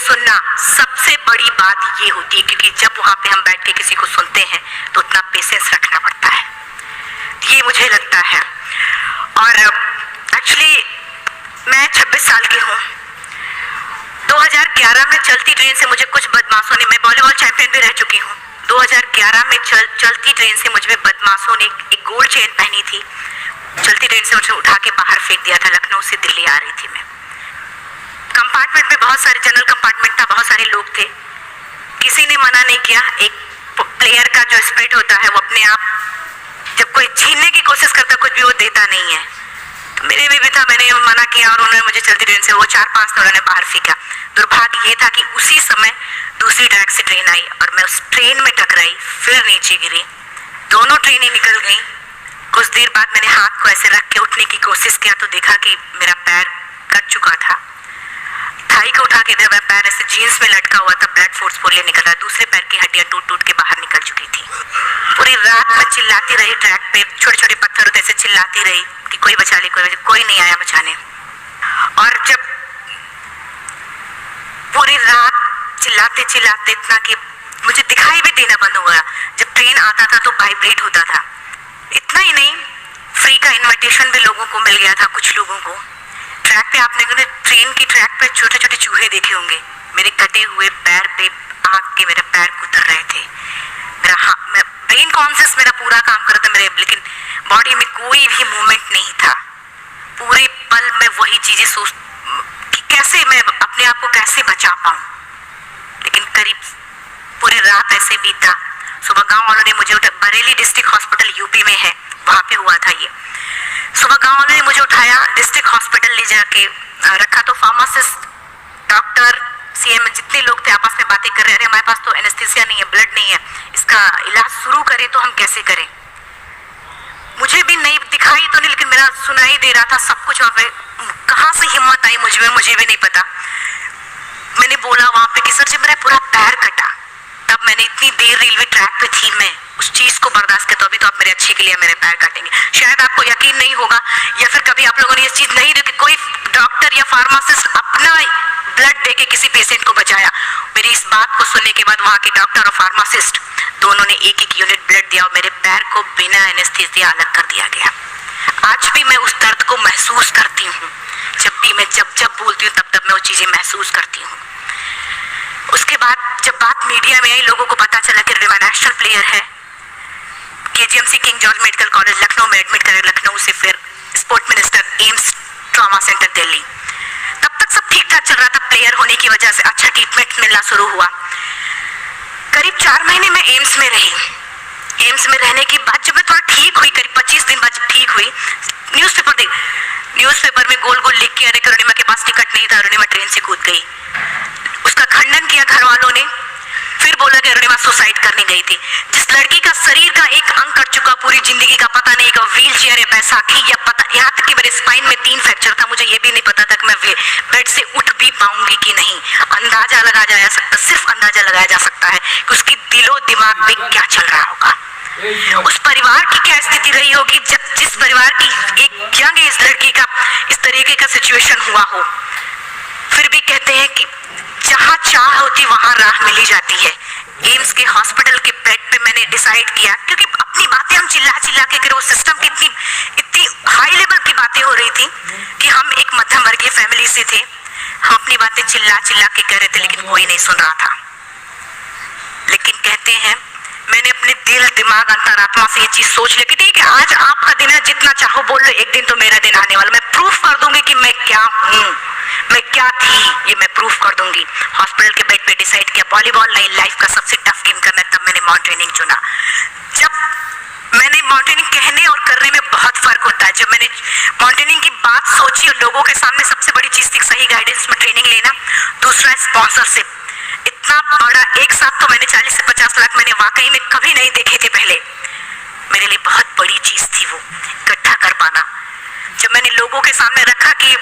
सुनना सबसे बड़ी बात ये होती है, क्योंकि जब वहाँ पे हम बैठ के किसी को सुनते हैं तो उतना पेशेंस रखना पड़ता है, ये मुझे लगता है। और एक्चुअली मैं 26 साल की हूँ। 2011 में चलती ट्रेन से मुझे कुछ बदमाशों ने, मैं वॉलीबॉल चैंपियन भी रह चुकी हूँ, 2011 में चलती ट्रेन से मुझे बदमाशों ने एक गोल्ड चेन पहनी थी, चलती ट्रेन से मुझे उठा के बाहर फेंक दिया था। लखनऊ से दिल्ली आ रही थी मैं। कंपार्टमेंट में बहुत सारे, जनरल कंपार्टमेंट था, बहुत सारे लोग थे, किसी ने मना नहीं किया। एक प्लेयर का जो स्पिरिट होता है वो अपने आप, जब कोई छीनने की कोशिश करता कुछ भी, वो देता नहीं है। तो मेरे में भी था, मैंने मना किया और उन्होंने मुझे चलती ट्रेन से वो 4-5 उन्होंने बाहर फेंका। दुर्भाग्य ये था कि उसी समय दूसरी ट्रैक से ट्रेन आई और मैं उस ट्रेन में टकराई, फिर नीचे गिरी, दोनों ट्रेनें निकल गई। कुछ देर बाद मैंने हाथ को ऐसे रख के उठने की कोशिश किया तो देखा कि मेरा पैर कट चुका था। थाई को उठा के मेरा पैर ऐसे जीन्स में लटका हुआ था, ब्लड फोर्सफुली निकल रहा, दूसरे पैर की हड्डियां टूट टूट के बाहर निकल चुकी थी। पूरी रात मैं चिल्लाती रही, ट्रैक पे छोटे छोटे पत्थर होते से चिल्लाती रही कि कोई बचा ले, कोई नहीं आया बचाने। और जब पूरी रात चिल्लाते चिल्लाते इतना कि मुझे दिखाई भी देना बंद हो गया, जब ट्रेन आता था तो वाइब्रेट होता था। इतना ही नहीं, फ्री का इनविटेशन भी लोगों को मिल गया था, कुछ लोगों को। ट्रैक पे आपने ट्रेन की ट्रैक पे छोटे छोटे चूहे देखे होंगे, मेरे कटे हुए पैर पे आके मेरे पैर कुतर रहे थे। मेरा ब्रेन कॉन्शियस मेरा पूरा काम कर रहा था मेरे, लेकिन बॉडी में कोई भी मूवमेंट नहीं था। पूरे पल में वही चीजें सोच कि कैसे मैं अपने आप को कैसे बचा पाऊं। लेकिन करीब पूरी रात ऐसे बीता। सुबह गांव वालों ने मुझे बरेली डिस्ट्रिक्ट हॉस्पिटल यूपी में है, वहां पे हुआ था ये। सुबह गांव वालों ने मुझे उठाया, डिस्ट्रिक्ट हॉस्पिटल ले जाके रखा। तो फार्मासिस्ट, डॉक्टर, सीएम जितने लोग थे आपस में बातें कर रहे हैं, हमारे पास तो एनेस्थीसिया नहीं है, ब्लड नहीं है, इसका इलाज शुरू करें तो हम कैसे करें। मुझे भी नहीं दिखाई तो नहीं, लेकिन मेरा सुनाई दे रहा था सब कुछ। वहाँ पे कहाँ से हिम्मत आई मुझे भी नहीं पता। मैंने बोला वहां पे कि सर जी मेरा पूरा पैर कटा। तब मैंने इतनी देर रेलवे ट्रैक पे थी, मैं उस चीज को बर्दाश्त करता, अभी तो आप मेरे अच्छे के लिए मेरे पैर काटेंगे। शायद आपको यकीन नहीं होगा, या फिर कभी आप लोगों ने ये चीज नहीं देखी, कोई डॉक्टर या फार्मासिस्ट अपना ब्लड दे के किसी पेशेंट को बचाया। मेरी इस बात को सुनने के बाद वहां के डॉक्टर और फार्मासिस्ट दोनों ने एक एक यूनिट ब्लड दिया और मेरे पैर को बिना एनेस्थीसिया अलग कर दिया गया। आज भी मैं उस दर्द को महसूस करती हूँ, जब भी मैं जब बोलती हूँ तब मैं वो चीजें महसूस करती हूँ। उसके बाद जब बात मीडिया में आई, लोगों को पता चला कि रिमा नेशनल प्लेयर है, KGMC king George medical college Lucknow में एडमिट करे, लखनऊ से फिर sport minister, AIIMS trauma centre Delhi. तब तक सब ठीक ठाक चल रहा था, प्लेयर होने की वजह से अच्छा ट्रीटमेंट मिलना शुरू हुआ। करीब 4 महीने में एम्स में रही। एम्स में रहने के बाद जब मैं थोड़ा ठीक हुई, करीब 25 दिन बाद ठीक हुई, न्यूज़पेपर में गोल गोल लिख के, अरे अरुणिमा के पास टिकट नहीं था, अरुणिमा ट्रेन से कूद गई। उसका खंडन किया घर वालों ने, फिर बोला कि अरुणिमा सुसाइड करने गई थी। जिस लड़की का शरीर का एक अंग कट चुका, पूरी जिंदगी का पता नहीं, का व्हील चेयर है, बैसाखी, या पता, यहाँ तक कि मेरे स्पाइन में 3 फ्रैक्चर था, मुझे ये भी नहीं पता था कि मैं बेड से उठ भी पाऊंगी कि नहीं। अंदाजा लगाया जा सकता, सिर्फ अंदाजा लगाया जा सकता है कि उसकी दिलो दिमाग में क्या चल रहा होगा, उस परिवार की क्या स्थिति रही होगी जिस परिवार की एक यंग एज लड़की का इस तरीके का सिचुएशन हुआ हो। फिर भी कहते हैं कि जहां चाह होती वहां राह मिली जाती है। एम्स के हॉस्पिटल के बेड पे मैंने डिसाइड किया, क्योंकि अपनी बातें हम चिल्ला चिल्ला के करे, वो सिस्टम की इतनी हाई लेवल की बातें हो रही थी कि हम एक मध्यम वर्गीय फैमिली से थे, हम अपनी बातें चिल्ला चिल्ला के कह रहे थे, लेकिन कोई नहीं सुन रहा था। लेकिन कहते हैं मैंने अपने दिल, दिमाग, अंतरात्मा से ये चीज सोच ली कि ठीक है, आज आपका दिन है, जितना चाहो बोल लो, एक दिन तो मेरा दिन आने वाला, मैं प्रूफ कर दूंगी कि मैं क्या हूँ, मैं क्या थी, ये मैं प्रूफ कर दूंगी। हॉस्पिटल के बेड पे डिसाइड किया वॉलीबॉल नहीं, लाइफ का सबसे टफ गेम करना है, तब मैंने माउंटेनिंग चुना। जब मैंने माउंटेनिंग कहने और करने में बहुत फर्क होता है। जब मैंने माउंटेनिंग की बात सोची और लोगों के सामने, सबसे बड़ी चीज थी सही गाइडेंस में ट्रेनिंग लेना, दूसरा स्पॉन्सरशिप। इतना बड़ा एक साथ तो मैंने 40 से 50 लाख मैंने वाकई में कभी नहीं देखे थे पहले। मेरे लिए बहुत बड़ी चीज थी वो इकट्ठा कर पाना। जब मैंने लोगों के सामने रखा कि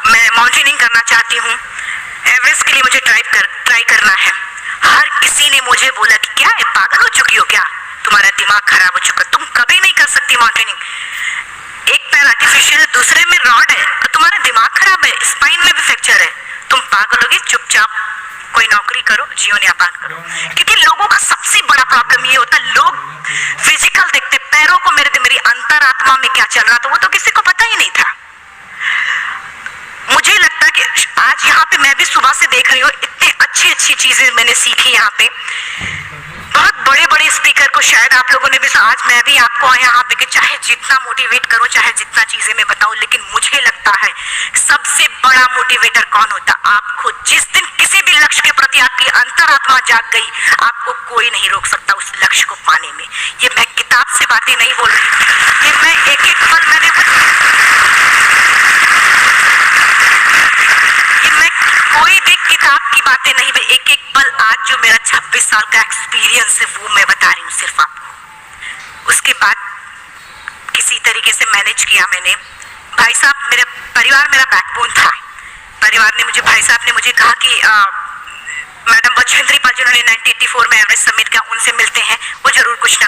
मैं माउंटेनिंग करना चाहती हूँ, एवरेस्ट के लिए मुझे ट्राई करना है, हर किसी ने मुझे बोला कि क्या है, पागल हो चुकी हो क्या, तुम्हारा दिमाग खराब हो चुका, तुम कभी नहीं कर सकती माउंटेनिंग। एक पैर आर्टिफिशियल, दूसरे में रॉड है, तो तुम्हारा दिमाग खराब है, स्पाइन में भी फ्रैक्चर है, तुम पागल होगे, चुपचाप कोई नौकरी करो, जीवन यापन करो। क्योंकि लोगों का सबसे बड़ा प्रॉब्लम ये होता है, लोग फिजिकल देखते, पैरों को मेरी अंतरात्मा में क्या चल रहा था वो तो किसी को पता ही नहीं था। मुझे लगता है कि आज यहाँ पे मैं भी सुबह से देख रही हूँ, इतनी अच्छी अच्छी चीजें मैंने सीखी यहाँ पे। बहुत बड़े बड़े स्पीकर को शायद आप लोगों ने भी, आज मैं भी आपको यहाँ पे कि चाहे जितना मोटिवेट करो, चाहे जितना चीजें मैं बताऊं, लेकिन मुझे लगता है सबसे बड़ा मोटिवेटर कौन होता? आप खुद। जिस दिन किसी भी लक्ष्य के प्रति आपकी अंतरात्मा जाग गई, आपको कोई नहीं रोक सकता उस लक्ष्य को पाने में। ये मैं किताब से बातें नहीं बोल रही, ये मैं एक एक पल मैंने, कोई भी किताब की बातें नहीं, मैं एक एक पल आज जो मेरा 26 साल का एक्सपीरियंस है वो मैं बता रही हूँ सिर्फ आपको। उसके बाद किसी तरीके से मैनेज किया मैंने। भाई साहब, मेरा परिवार मेरा बैकबोन था। परिवार ने मुझे, भाई साहब ने मुझे कहा कि मैडम बछेंद्री पाल जिन्होंने 1984 में एवरेस्ट समिट किया, उनसे मिलते हैं, वो जरूर कुछ ना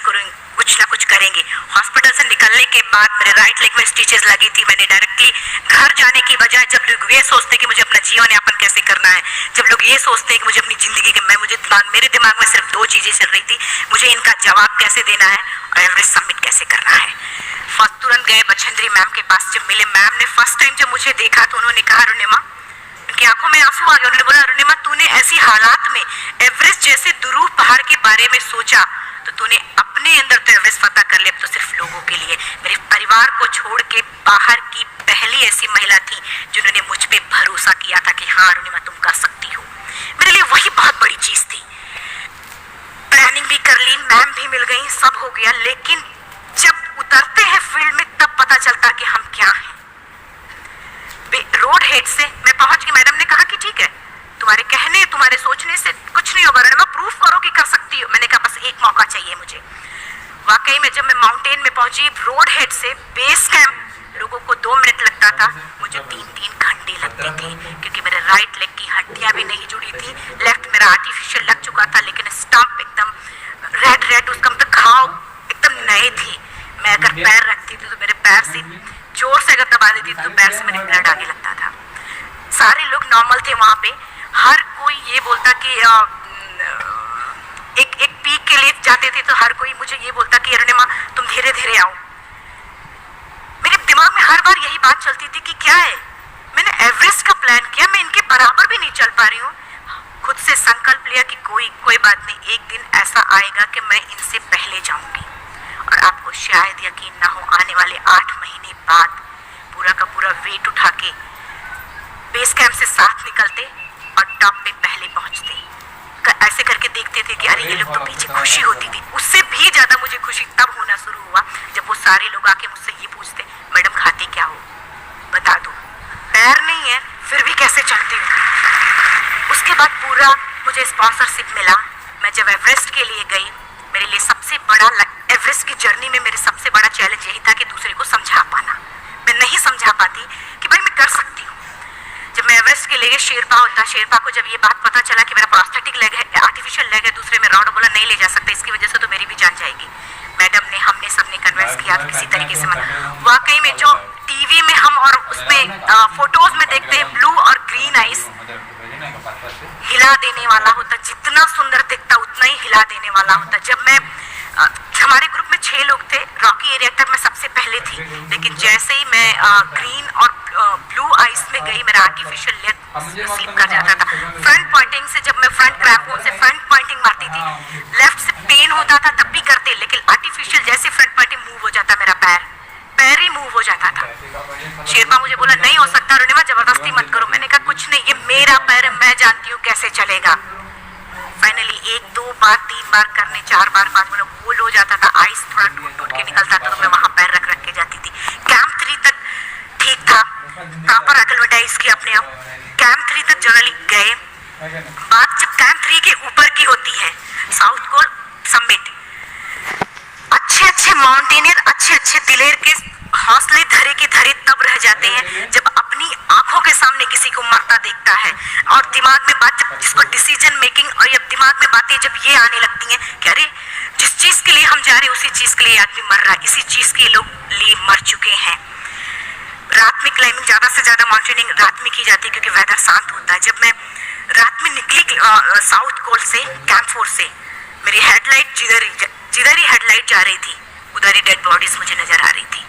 कुछ करेंगे। हॉस्पिटल से निकलने के बाद मेरे राइट लेग में स्टिचेस लगी थी। मैंने डायरेक्टली घर जाने की बजाय, जब लोग ये सोचते कि मुझे अपना जीवन यापन कैसे करना है, जब लोग ये सोचते हैं कि मुझे अपनी जिंदगी के, मेरे दिमाग में सिर्फ दो चीजें चल रही थी, मुझे इनका जवाब कैसे देना है और एवरेस्ट समिट कैसे करना है। तुरंत गए बछेंद्री मैम के पास। जब मिले, मैम ने फर्स्ट टाइम जब मुझे देखा तो उन्होंने कहा, अरुणिमा, उनकी आंखों में आंसू आ गए। उन्होंने बोला, अरुणिमा, तूने ऐसी हालात में एवरेस्ट जैसे दुरूह पहाड़ के बारे में सोचा तो तूने अपने अंदर तो एवरेस्ट फतह कर लिया, अब तो सिर्फ लोगों के लिए। मेरे परिवार को छोड़ के बाहर की पहली ऐसी महिला थी जिन्होंने मुझ पे भरोसा किया था कि हाँ अरुणिमा, तुम कर सकती हो। मेरे लिए वही बहुत बड़ी चीज थी। प्लानिंग भी कर ली, मैम भी मिल गई, सब हो गया। लेकिन जब उतरते हैं फील्ड में तब पता चलता कि हम क्या हैं। रोड हेड से मैं पहुंच गई। मैडम ने कहा कि ठीक है, तुम्हारे कहने, तुम्हारे सोचने से कुछ नहीं होगा, अरुणिमा प्रूफ करो कि कर सकती हो। मैंने कहा बस एक मौका चाहिए मुझे। वाकई में जब मैं माउंटेन में पहुंची, रोड हेड से बेस कैंप लोगों को 2 मिनट लगता था, मुझे 3-3 घंटे लगते थे, क्योंकि मेरे राइट लेग की हड्डियां भी नहीं जुड़ी थी। लेफ्ट मेरा आर्टिफिशियल लग चुका था, लेकिन स्टंप एकदम रेड, उसका मतलब घाव एकदम नए थे। मैं अगर पैर रखती थी तो मेरे पैर से जोर से अगर दबा देती तो पैर से मेरे ब्लड आने लगता था। सारे लोग नॉर्मल थे वहां पे। हर कोई ये बोलता कि एक पीक के लिए जाते थे तो हर कोई मुझे ये बोलता कि अरुणिमा, तुम धीरे धीरे आओ। मेरे दिमाग में हर बार यही बात चलती थी कि क्या है, मैंने एवरेस्ट का प्लान किया, मैं इनके बराबर भी नहीं चल पा रही हूँ। खुद से संकल्प लिया कि कोई बात नहीं, एक दिन ऐसा आएगा कि मैं इनसे पहले जाऊंगी। और आपको शायद यकीन ना हो, आने वाले 8 महीने बाद पूरा का पूरा वेट उठा के बेस कैंप से साथ निकलते और टॉप पे पहले पहुंचते। ऐसे करके देखते थे कि अरे ये लोग तो पीछे। खुशी होती थी, उससे भी ज्यादा मुझे खुशी तब होना शुरू हुआ जब वो सारे लोग आके मुझसे ये पूछते, मैडम खाते क्या हो, बता दो। पैर नहीं है फिर भी कैसे चलती हूँ। उसके बाद पूरा मुझे स्पॉन्सरशिप मिला। मैं जब एवरेस्ट के लिए गई, मेरे लिए सबसे बड़ा, एवरेस्ट की जर्नी में मेरे सबसे बड़ा चैलेंज यही था कि दूसरे को समझा पाना। मैं नहीं समझा पाती कि भाई मैं कर सकती हूँ। जब मैं एवरेस्ट के लिए, शेरपा होता, शेरपा को जब ये बात पता चला कि मेरा प्रोस्थेटिक लेग है, आर्टिफिशियल लेग है, दूसरे में रॉड, बोला नहीं ले जा सकते, इसकी वजह से तो मेरी भी जान जाएगी। मैडम ने, हमने सबने कन्विंस किया किसी तरीके से। वाकई में जो टीवी में हम और उसमें फोटोज में देखते हैं, ब्लू और ग्रीन आइस हिला देने वाला होता, जितना सुंदर दिखता उतना ही हिला देने वाला होता। जब मैं, हमारे ग्रुप में 6 लोग थे, रॉकी एरिया तक मैं सबसे पहले थी, लेकिन जैसे ही मैं ग्रीन और ब्लू आइस में गई, मेरा आर्टिफिशियल लेग स्लिप कर जाता था। फ्रंट पॉइंटिंग से, जब मैं फ्रंट क्रैम्पोन से फ्रंट पॉइंटिंग मारती थी, लेफ्ट से पेन होता था तब भी करते, लेकिन आर्टिफिशियल जैसे फ्रंट पॉइंटिंग मूव हो जाता, मेरा पैर ही मूव हो जाता था। शेरपा मुझे बोला नहीं हो सकता अरुणिमा, जबरदस्ती मत करो। मैंने कहा कुछ नहीं, ये मेरा पैर है, मैं जानती हूँ कैसे चलेगा। फाइनली 1, 2 बार, 3 बार करने, 4 बार, 5 बार गोल हो जाता था। आइस थोड़ा टूट के निकलता था तो मैं वहां पैर रख के जाती थी। कैंप 3 तक ठीक था, प्रॉपर एक्लेमेटाइज किया अपने आप। कैंप 3 तक जनरली गए। बात जब कैंप 3 के ऊपर की होती है, साउथ कोल समिट, अच्छे माउंटेनियर, अच्छे दिलेर के हौसले धरे के धरे तब रह जाते हैं जब अपनी आंखों के सामने किसी को मरता देखता है। और दिमाग में बात, जब जिसको डिसीजन मेकिंग, और ये दिमाग में बातें जब ये आने लगती हैं कि अरे जिस चीज के लिए हम जा रहे हैं उसी चीज के लिए आदमी मर रहा है, इसी चीज के लोग लिए मर चुके हैं। रात में क्लाइंबिंग, ज़्यादा से ज़्यादा माउंटेनिंग रात में की जाती है क्योंकि वेदर शांत होता है। जब मैं रात में निकली साउथ कोल से, कैंप फोर से, मेरी हेडलाइट जिधर ही हेडलाइट जा रही थी उधर ही डेड बॉडीज मुझे नजर आ रही थी।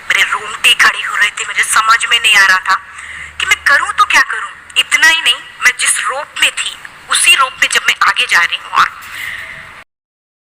मेरे रोंगटे खड़ी हो रहे थे, मुझे समझ में नहीं आ रहा था कि मैं करूं तो क्या करूं। इतना ही नहीं, मैं जिस रोप में थी उसी रोप पे जब मैं आगे जा रही हूँ और